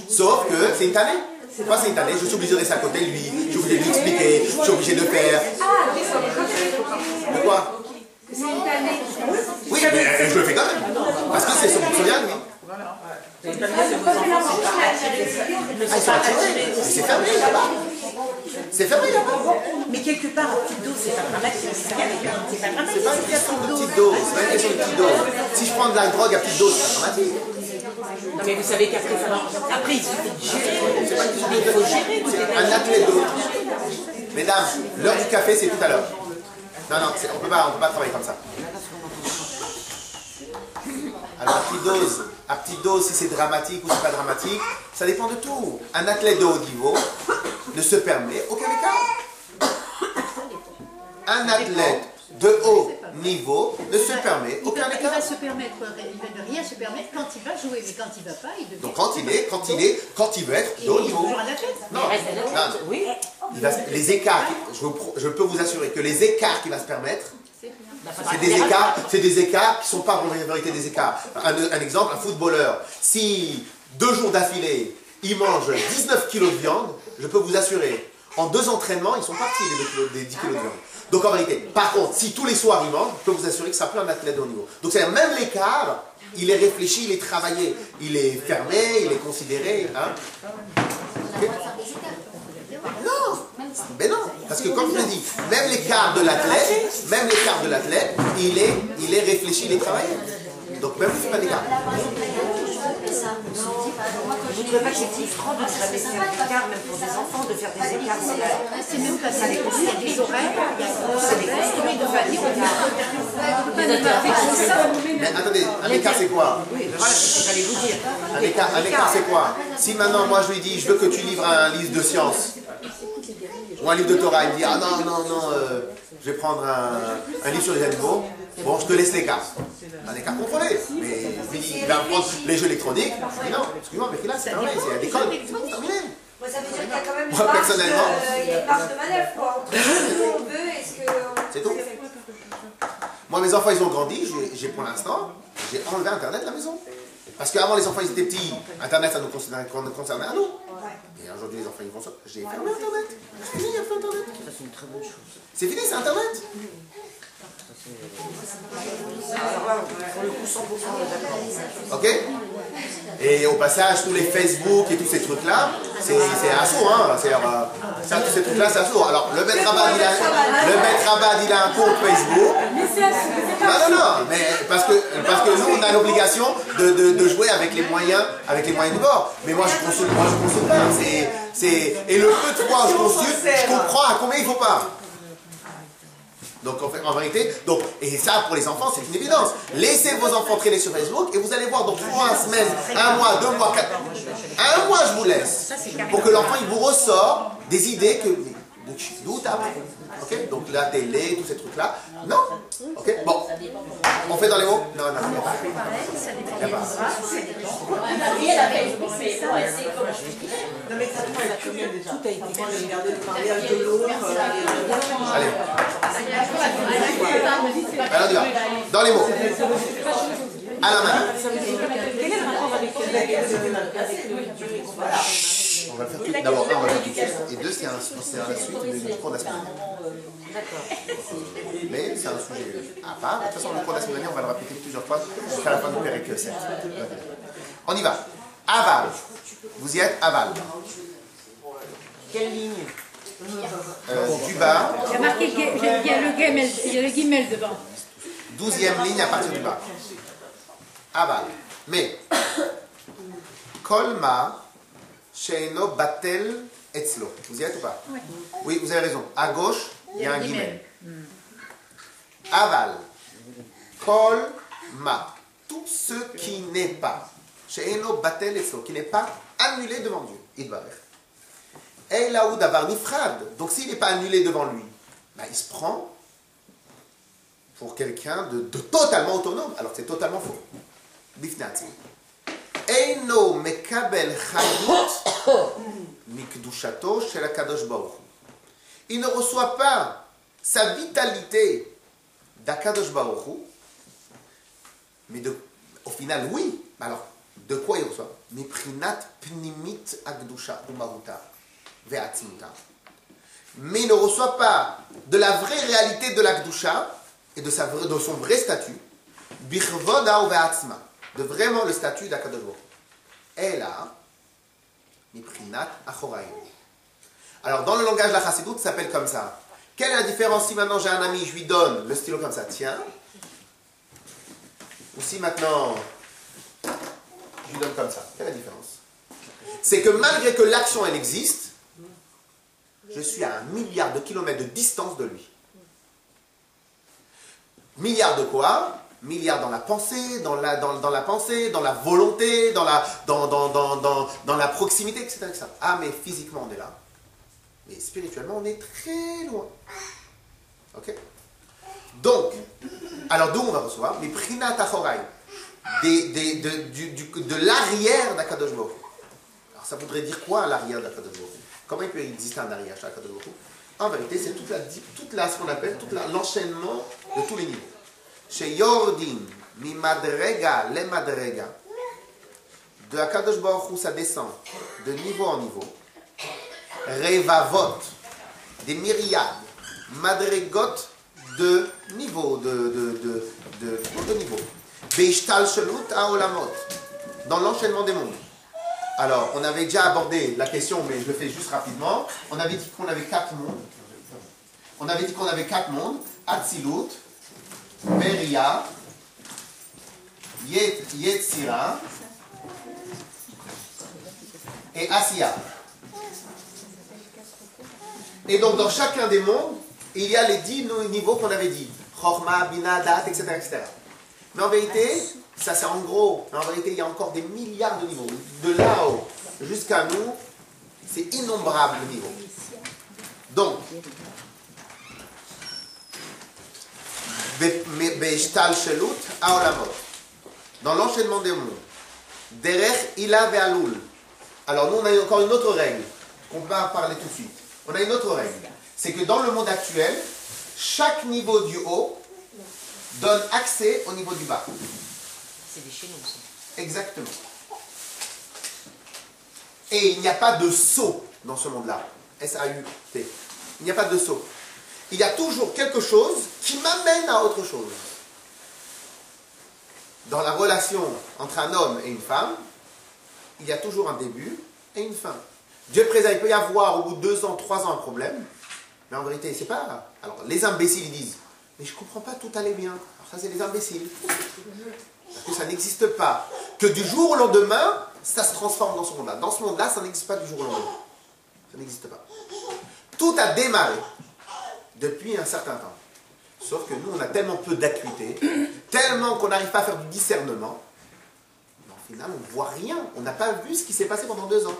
Sauf que c'est une tannée. Moi c'est une tannée, je suis obligé de rester à côté de lui, je suis obligé de lui expliquer, je suis obligé de faire. De quoi? Oui, mais je le fais quand même. Parce que c'est son bien, lui. C'est fermé là-bas. C'est fermé là-bas. Mais quelque part, en petite dose, c'est pas dramatique. C'est pas dramatique. C'est pas une question de petite dose. C'est pas une question de petite dose. Si je prends de la drogue à petite dose, c'est pas dramatique. Non, mais vous savez qu'après, ça va. Après, il suffit de gérer. C'est pas une question de gérer. C'est un athlète d'eau. Mesdames, l'heure du café, c'est tout à l'heure. Non, on peut pas travailler comme ça. Alors, à petite dose, si c'est dramatique ou c'est pas dramatique, ça dépend de tout. Un athlète de haut niveau ne se permet aucun écart. Un athlète de haut niveau ne se permet aucun écart. Il va se permettre, il va ne rien se permettre quand il va jouer, mais quand il va pas, il devient. Donc quand il veut être de haut niveau. Toujours un athlète. Non. Oui. Les écarts, je peux vous assurer que les écarts qu'il va se permettre, c'est des écarts qui ne sont pas en vérité des écarts. Un exemple, un footballeur, si 2 jours d'affilée, il mange 19 kilos de viande, je peux vous assurer, en 2 entraînements, ils sont partis des 10 kilos de viande. Donc en vérité, par contre, si tous les soirs il mange, je peux vous assurer que ça peut un athlète de haut niveau. Donc c'est même l'écart, il est réfléchi, il est travaillé, il est fermé, il est considéré. Hein. Mais non, parce que comme je l'ai dit, même l'écart de l'athlète, il est réfléchi, il est travaillé. Donc même si c'est pas d'écart. Vous ne trouvez pas que c'est frustrant de jamais faire d'écart, même pour des enfants, de faire des écarts? C'est même pas ça, il y a des horaires, il y a des construits de famille, Mais attendez, un écart c'est quoi? Oui, mais voilà, c'est ce que j'allais vous dire. Un écart c'est quoi? Si maintenant moi je lui dis, je veux que tu livres un livre de sciences, ou un livre de Torah, il me dit, ah non, je vais prendre un livre sur les animaux, bon, je te laisse l'écart. Un écart contrôlé. Mais il va prendre les jeux électroniques, je dis non, excuse-moi, mais là c'est pareil, c'est des codes. Moi, ça veut dire qu'il y a quand même une Moi, marge personnellement. il y a une marge de manœuvre, quoi. Entre ce qu'on veut et ce que... C'est tout. Moi, mes enfants, ils ont grandi. J'ai pour l'instant, j'ai enlevé Internet de la maison. Parce qu'avant, les enfants, ils étaient petits. Internet, ça nous concernait à nous. Et aujourd'hui, les enfants, ils vont sortir. J'ai fermé Internet. C'est fini, il y a plus Internet. Ça, c'est une très bonne chose. C'est fini, c'est Internet. Alors là, pour le coup, 100% on est d'accord. Ok? Et au passage, tous les Facebook et tous ces trucs-là, c'est assaut, hein? Ça, tous ces trucs-là, c'est assaut. Alors, le maître Abad, il a un compte Facebook. Non, mais parce que nous, on a l'obligation de jouer avec les moyens du bord. Mais moi, je consulte pas. Et le peu de fois où je consulte, je comprends à combien il ne faut pas. Donc en vérité, et ça pour les enfants c'est une évidence. Laissez vos enfants traîner sur Facebook et vous allez voir dans 3 semaines, 1 mois, 2 mois, 4 mois. 1 mois je vous laisse. Pour que l'enfant il vous ressort des idées d'où t'as appris. Ok? Donc la télé, tous ces trucs là. Non? Ok? Bon. On fait dans les mots? Non, il n'y a pas. Il n'y a pas. Non mais ça prend la combien déjà? Tout a été regardé le mariage de l'autre. Allez. Alors on y va. Dans les mots. À la main. Quel est le rapport avec On va faire tout. D'abord, on va faire tout de suite. Et 2, c'est la suite du cours de la semaine dernière. Mais c'est un sujet à part. De toute façon, le cours de la semaine dernière, on va le répéter plusieurs fois jusqu'à la fin du péricle 7. On y va. Aval. Vous y êtes? Aval. Quelle ligne? Du bas. Il y a marqué, il y a le guimel devant. 12e ligne à partir du bas. Aval. Mais. Kolma. Sheino batel etzlo. Vous y êtes ou pas? Oui, vous avez raison. À gauche, il y a un guimel. Aval. Kol ma. Tout ce qui n'est pas. Sheino batel etzlo. Qui n'est pas annulé devant Dieu. Idbarech. Et là où d'avoir nifrad. Donc s'il n'est pas annulé devant lui, bah, il se prend pour quelqu'un de totalement autonome. Alors c'est totalement faux. Bifnati. Eino mekabel chayut mikdushato shel HaKadosh Baruch Hu. Il ne reçoit pas sa vitalité d'Akadosh Baruch Hu, mais au final, oui. Alors, de quoi il reçoit? Miprinat pnimit akdusha umaruta ve'atzmuta. Mais il ne reçoit pas de la vraie réalité de l'akdusha et de son vrai statut, bichvoda ve'atzma. De vraiment le statut d'Akadosh Baruch Hu. Et là, Miprinat Achoraï. Alors, dans le langage de la Chassidoute, ça s'appelle comme ça. Quelle est la différence si maintenant j'ai un ami, je lui donne le stylo comme ça, tiens. Ou si maintenant, je lui donne comme ça. Quelle est la différence? C'est que malgré que l'action, elle existe, je suis à 1 milliard de kilomètres de distance de lui. Milliard de quoi? Milliards dans la pensée, dans la pensée, dans la volonté, dans la proximité, etc., etc. Ah, mais physiquement, on est là. Mais spirituellement, on est très loin. Ok? Donc, alors d'où on va recevoir? Les Prinat Achorai, de l'arrière d'Akadosh Baruch Hu. Alors, ça voudrait dire quoi, l'arrière d'Akadosh Baruch Hu? Comment il peut exister un arrière chez Akadosh Baruch Hu? En vérité, c'est ce qu'on appelle l'enchaînement de tous les niveaux. Chez Yordim, mi madrega, le madrega, de Akadosh Baruch Hu, ça descend de niveau en niveau. Revavot, des myriades, madregot de niveau, de niveau. Beishtal shelut haolamot, dans l'enchaînement des mondes. Alors, on avait déjà abordé la question, mais je le fais juste rapidement. On avait dit qu'on avait 4 mondes. Atzilut, Beria, Yetzira et Asiya. Et donc dans chacun des mondes, il y a les 10 niveaux qu'on avait dit. Chorma, Bina, Dat, etc., etc. Mais en vérité, ça c'est en gros, mais en vérité il y a encore des milliards de niveaux. De là-haut jusqu'à nous, c'est innombrable de niveaux. Donc, dans l'enchaînement des mondes, Derech Ila Ve'alul. Alors nous on a encore une autre règle. qu'on va parler tout de suite. On a une autre règle. C'est que dans le monde actuel, chaque niveau du haut donne accès au niveau du bas. C'est des chez nous, ça. Exactement. Et il n'y a pas de saut dans ce monde-là. S-A-U-T. Il n'y a pas de saut. Il y a toujours quelque chose qui m'amène à autre chose. Dans la relation entre un homme et une femme, il y a toujours un début et une fin. Dieu préserve, il peut y avoir au bout de 2 ans, 3 ans un problème, mais en vérité, c'est pas... Alors, les imbéciles, ils disent, mais je ne comprends pas, tout allait bien. Alors ça, c'est les imbéciles. Parce que ça n'existe pas. Que du jour au lendemain, ça se transforme dans ce monde-là. Dans ce monde-là, ça n'existe pas du jour au lendemain. Ça n'existe pas. Tout a démarré depuis un certain temps. Sauf que nous, on a tellement peu d'acuité, tellement qu'on n'arrive pas à faire du discernement, mais au final, on ne voit rien. On n'a pas vu ce qui s'est passé pendant 2 ans.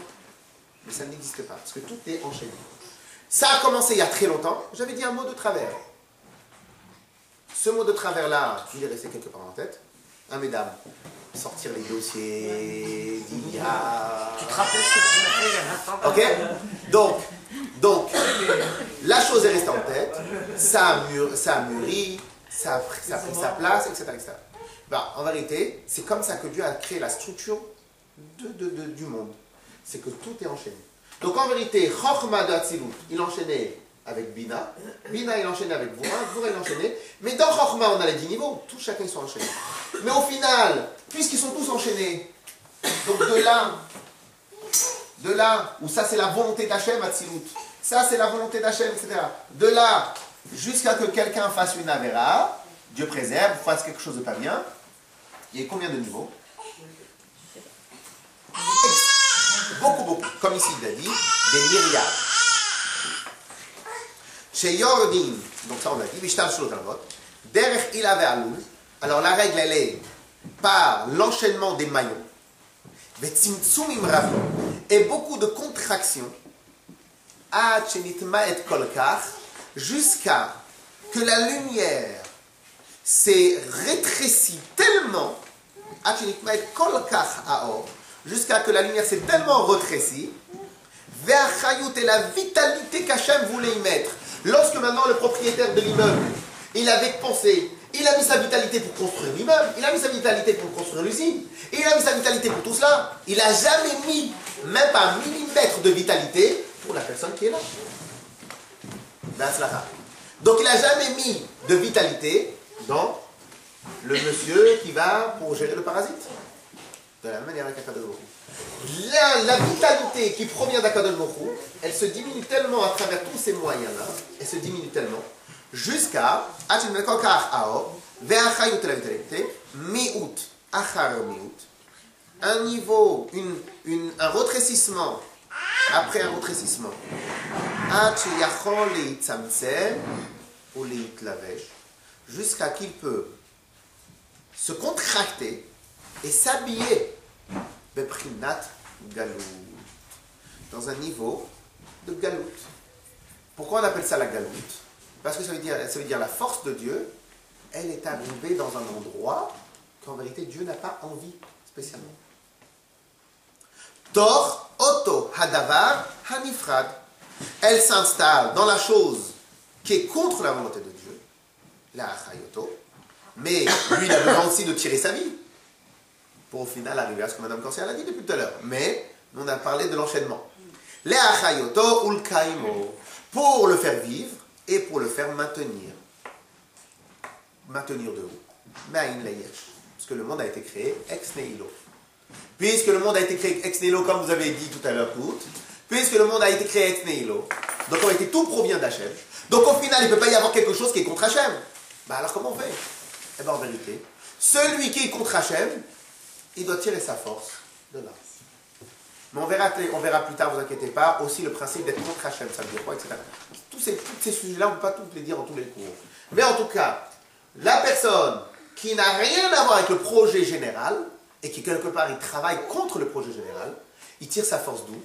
Mais ça n'existe pas, parce que tout est enchaîné. Ça a commencé il y a très longtemps. J'avais dit un mot de travers. Ce mot de travers-là, il est resté quelque part en tête. Hein, mesdames, sortir les dossiers, d'IA... Tu te rappelles ce que tu m'as fait il y a 20 ans? Ok. Donc, la chose est restée en tête, ça a mûri, ça a pris sa place, etc. etc. Ben, en vérité, c'est comme ça que Dieu a créé la structure du monde. C'est que tout est enchaîné. Donc en vérité, Chochma de Hatzilut, il enchaînait avec Bina, Bina il enchaînait avec Vura, Vura il enchaînait, mais dans Chochma on a les 10 niveaux, tous chacun ils sont enchaînés. Mais au final, puisqu'ils sont tous enchaînés, donc de là, où ça c'est la volonté d'Hachem, Hatzilut, ça c'est la volonté d'Hachem, etc. De là, jusqu'à que quelqu'un fasse une Avera, Dieu préserve, fasse quelque chose de pas bien, il y a combien de niveaux? Beaucoup, beaucoup. Comme ici il a dit, des myriades. Chez Yordin, donc ça on a dit, Mishtal Shlotamot, Derech Ila Ve'alul, alors la règle elle est par l'enchaînement des maillons, Ve'tzimtzum Imravi, et beaucoup de contractions, Ad Shenitma et Kolkar, jusqu'à que la lumière s'est rétrécie tellement, Ad Shenitma et Kolkar Aor, jusqu'à que la lumière s'est tellement rétrécie, vers Chayut et la vitalité qu'Hachem voulait y mettre. Lorsque maintenant le propriétaire de l'immeuble, il avait pensé, il a mis sa vitalité pour construire l'immeuble, il a mis sa vitalité pour construire l'usine, il a mis sa vitalité pour tout cela, il n'a jamais mis même pas un millimètre de vitalité pour la personne qui est là. Donc il n'a jamais mis de vitalité dans le monsieur qui va pour gérer le parasite. De la même manière avec Akadosh Baruch Hu. La vitalité qui provient d'Akadosh Baruch Hu, elle se diminue tellement à travers tous ces moyens-là, elle se diminue tellement, jusqu'à un niveau, un rétrécissement, après un rétrécissement, jusqu'à qu'il peut se contracter et s'habiller beprinat galout, dans un niveau de galout. Pourquoi on appelle ça la galout? Parce que ça veut dire la force de Dieu, elle est arrivée dans un endroit qu'en vérité Dieu n'a pas envie spécialement. Tor, Oto, Hadavar, Hanifrad. Elle s'installe dans la chose qui est contre la volonté de Dieu, la Achayoto, mais lui il a besoin aussi de tirer sa vie. Pour au final arriver à ce que Mme Corsia a dit depuis tout à l'heure. Mais on a parlé de l'enchaînement. Le achayoto ul kaimo, pour le faire vivre et pour le faire maintenir. Maintenir de où? Ma'in layesh. Parce que le monde a été créé ex nihilo. Puisque le monde a été créé ex nihilo, comme vous avez dit tout à l'heure toutes, puisque le monde a été créé ex nihilo, donc en réalité tout provient d'Hachem. Donc au final il ne peut pas y avoir quelque chose qui est contre Hachem. Bah alors comment on fait? Eh bien en vérité, celui qui est contre Hachem, il doit tirer sa force de là. Mais on verra plus tard, vous inquiétez pas, aussi le principe d'être contre Hachem, ça veut dire quoi, etc. Tous ces sujets-là, on ne peut pas tous les dire en tous les cours. Mais en tout cas, la personne qui n'a rien à voir avec le projet général, et qui quelque part, il travaille contre le projet général, il tire sa force d'où?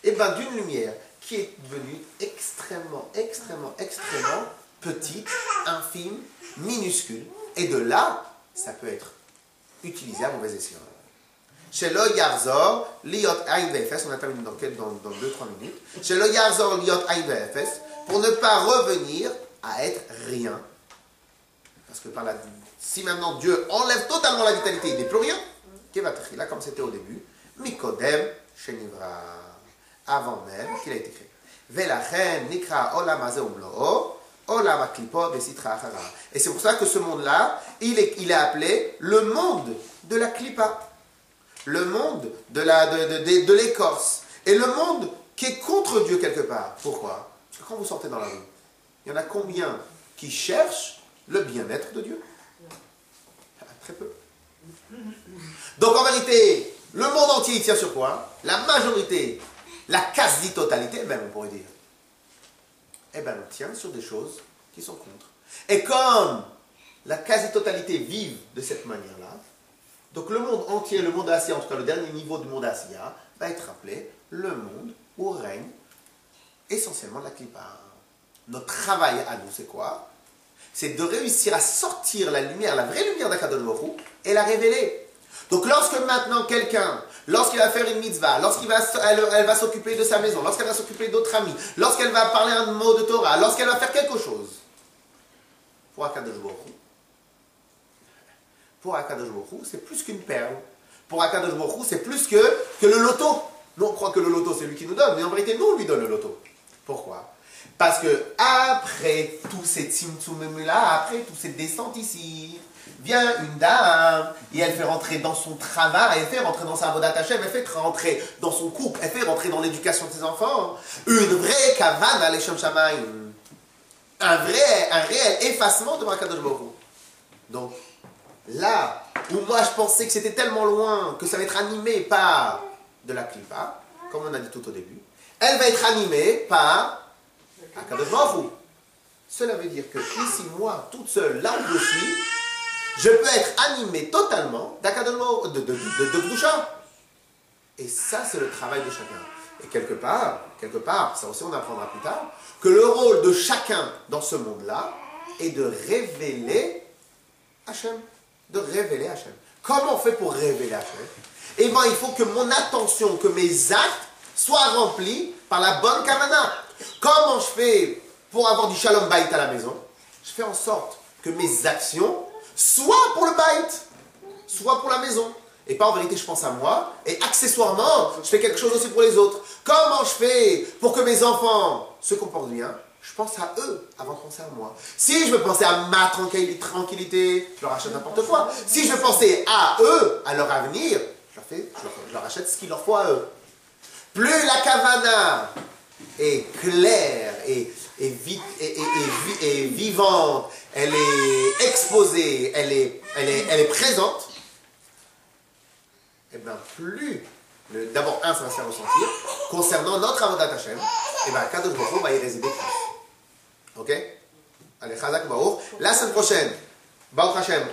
Et bien d'une lumière qui est devenue extrêmement, extrêmement, extrêmement petite, infime, minuscule. Et de là, ça peut être utilisé à mauvais escient. Chez le Yarzor, Liot Aïn VFS, on a terminé dans 2-3 minutes. Chez le Yarzor, Liot Aïn VFS, pour ne pas revenir à être rien. Parce que si maintenant Dieu enlève totalement la vitalité, il n'est plus rien. Kevatchila, comme c'était au début. Mikodem, Shenivra, avant même qu'il a été créé. Velachen, Nikra, Olam Hazeh Umlo'o, Olam HaKlipot, Vesitra Achara. Et c'est pour ça que ce monde-là, il est appelé le monde de la Klippa. Le monde de l'écorce. Et le monde qui est contre Dieu quelque part. Pourquoi? Parce que quand vous sortez dans la rue, il y en a combien qui cherchent le bien-être de Dieu? Très peu. Donc en vérité, le monde entier il tient sur quoi? La majorité, la quasi-totalité même on pourrait dire. Eh bien on tient sur des choses qui sont contre. Et comme la quasi-totalité vivent de cette manière-là, donc le monde entier, le monde Assia, en tout cas le dernier niveau du monde Assia, va être appelé le monde où règne essentiellement la Klippa. Notre travail à nous c'est quoi? C'est de réussir à sortir la lumière, la vraie lumière d'Akadosh Baruch Hu, et la révéler. Donc lorsque maintenant quelqu'un, lorsqu'il va faire une mitzvah, elle va s'occuper de sa maison, lorsqu'elle va s'occuper d'autres amis, lorsqu'elle va parler un mot de Torah, lorsqu'elle va faire quelque chose, pour Akadosh Baruch Hu, c'est plus qu'une perle. Pour Akadosh Baruch Hu, c'est plus que le loto. Nous on croit que le loto c'est lui qui nous donne, mais en vérité nous on lui donne le loto. Pourquoi? Parce que après tous ces tzimtzumim-là, après toutes ces descentes ici, vient une dame et elle fait rentrer dans son travail, elle fait rentrer dans sa avodat Hashem, elle fait rentrer dans son couple, elle fait rentrer dans l'éducation de ses enfants, une vraie kavana l'Eshem Shamayim, un réel effacement devant Akadosh Baruch Hu. Donc là où moi je pensais que c'était tellement loin que ça va être animé par de la Klippa, comme on a dit tout au début, elle va être animée par Akadosh Baruch Hu. Cela veut dire que ici, moi, toute seule, là où je suis, je peux être animé totalement d'Akadosh Baruch Hu, de Gdusha. Et ça, c'est le travail de chacun. Et quelque part, ça aussi on apprendra plus tard, que le rôle de chacun dans ce monde-là est de révéler Hachem. De révéler Hachem. Comment on fait pour révéler Hachem? Eh bien, il faut que mon attention, que mes actes soient remplis par la bonne kavana. Comment je fais pour avoir du shalom bayit à la maison? Je fais en sorte que mes actions soient pour le bayit, soit pour la maison. Et pas en vérité je pense à moi, et accessoirement je fais quelque chose aussi pour les autres. Comment je fais pour que mes enfants se comportent bien? Je pense à eux avant de penser à moi. Si je veux penser à ma tranquillité, je leur achète n'importe quoi. Si je veux penser à eux, à leur avenir, je leur achète ce qu'il leur faut à eux. Plus la kavana est claire et vivante, elle est exposée, elle est présente, et bien plus, d'abord ça va se faire ressentir, concernant notre avodat Hashem, et bien Kadosh Baruch Hu va y résider plus. Ok? Allez, Chazak Baruch. La semaine prochaine, Baruch Hashem,